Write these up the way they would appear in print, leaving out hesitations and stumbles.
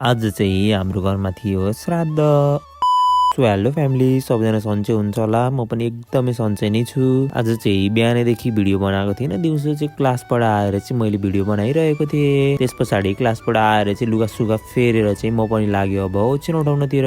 आज चाहिँ हाम्रो घरमा थियो श्राद्ध। सो हेलो फ्यामिली, सबजना सन्चै हुनुहुन्छ होला। म पनि एकदमै सन्चै नै छु। आज चाहिँ बिहानैदेखि भिडियो बनाएको थिएन। दिउँसो चाहिँ क्लासबाट आएर चाहिँ मैले भिडियो बनाइरहेको थिएँ। त्यस पछाडि क्लासबाट आएर चाहिँ लुगासुगा फेरेर चाहिँ म पनि लाग्यो अब ओछ्यान उठाउनतिर।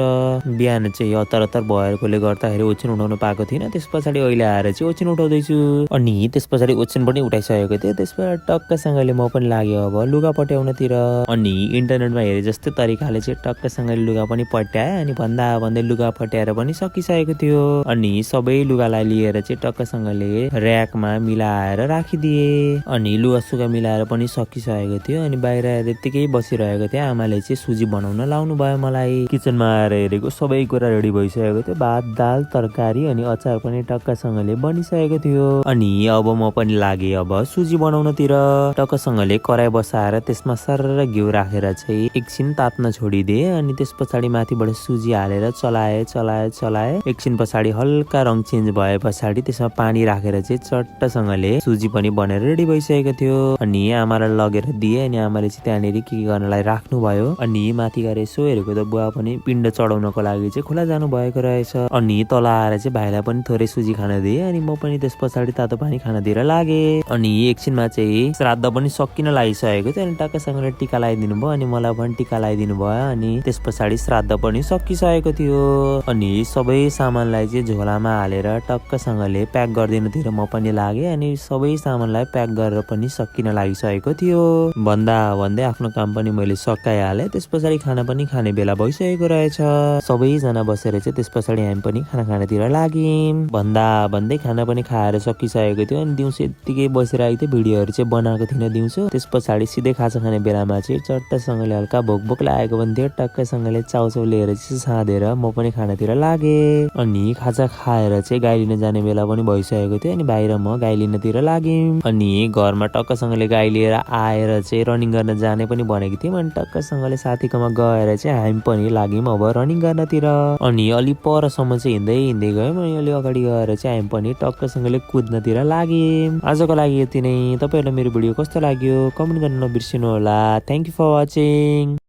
बिहान चाहिँ हतार हतार भएकोले गर्दाखेरि ओछ्यान उठाउन पाएको थिइनँ। त्यस पछाडि अहिले आएर चाहिँ ओछ्यान उठाउँदैछु। अनि त्यस पछाडि ओछ्यान पनि उठाइसकेको थिएँ। त्यसबाट टक्कसँगले म पनि लाग्यो अब लुगा पट्याउनतिर। अनि इन्टरनेटमा हेरे जस्तै तरिकाले चाहिँ टक्कसँगले लुगा पनि पट्याएँ। अनि भन्दा भन्दै लुगा पट्याएर पनि सकिसकेको थियो। अनि सबै लुगालाई लिएर चाहिँ टक्कसँगले र्याकमा मिलाएर राखिदिए। अनि लुगासुगा मिलाएर पनि सकिसकेको थियो। अनि बाहिर त्यत्तिकै बसिरहेको थिएँ। आमाले चाहिँ सुजी बनाउन लाउनु भयो मलाई। किचनमा आएर हेरेको सबै कुरा रेडी भइसकेको थियो। भात, दाल, तरकारी अनि अचार पनि टक्कसँगले बनिसकेको थियो। अनि अब म पनि लागेँ अब सुजी बनाउनतिर। टक्कसँगले कराई बसाएर त्यसमा सरर घिउ राखेर चाहिँ एकछिन तात्न छोडिदिएँ। अनि त्यस पछाडि माथिबाट सुजी हालेर चलाए। एकछिन पछाडि हल्का रङ चेन्ज भए पछाडि त्यसमा पानी राखेर चाहिँ चट्टसँगले सुजी पनि बनेर रेडी भइसकेको थियो। अनि आमालाई लगेर दिएँ। अनि आमाले चाहिँ त्यहाँनिर के गर्नलाई राख्नुभयो। अनि माथि गएर यसो हेरेको त बुवा पनि पिण्ड चढाउनको लागि चाहिँ खोला जानु भएको रहेछ। अनि तल आएर चाहिँ भाइलाई पनि थोरै सुजी खान दिएँ। अनि म पनि त्यस पछाडि तातो पानी खान दिएर लागेँ। अनि एकछिनमा चाहिँ श्राद्ध पनि सकिन लागिसकेको थियो। अनि टक्कसँगले टिका लगाइदिनु भयो। अनि मलाई पनि टिका लगाइदिनु भयो। अनि त्यस पछाडि श्राद्ध पनि सकिसकेको थियो। अनि सबै सामानलाई चाहिँ झोलामा हालेर टक्कसँगले प्याक गरिदिनुतिर म पनि लागेँ। अनि सबै सामानलाई प्याक गरेर पनि सकिन लागिसकेको थियो। भन्दा भन्दै आफ्नो काम पनि मैले सकाइहालेँ। त्यस पछाडि खाना पनि खाने बेला भइसकेको रहेछ। सबैजना बसेर चाहिँ त्यस पछाडि हामी पनि खाना खानेतिर लाग्यौँ। भन्दा भन्दै खाना पनि खाएर सकिसकेको थियो। अनि दिउँसो यत्तिकै बसिरहेको थियो। भिडियोहरू चाहिँ बनाएको थिइनँ दिउँसो। त्यस पछाडि सिधै खाजा खाने बेलामा चाहिँ चट्टसँगले हल्का भोक लागेको पनि थियो। टक्कसँगले चाउचाउ लिएर चाहिँ साँधेर म पनि खानातिर लागेँ। अनि खाजा खाएर चाहिँ गाई लिन जाने बेला पनि भइसकेको थियो। अनि बाहिर म गाई लिनतिर लाग्यौँ। अनि घरमा टक्कसँगले गाई लिएर आएर चाहिँ रनिङ गर्न जाने पनि भनेको थियौँ। अनि टक्कसँगले साथीकोमा गएर चाहिँ हामी पनि लाग्यौँ अब रनिङ गर्नतिर। अनि अलि परसम्म चाहिँ हिँड्दै गयौँ। अनि अलि अगाडि गएर चाहिँ हामी पनि टक्कसँगले कुद्नतिर लाग्यौँ। आजको लागि यति नै। तपाईँहरूलाई मेरो भिडियो कस्तो लाग्यो कमेन्ट गर्न नबिर्सिनु होला। Thank you for watching.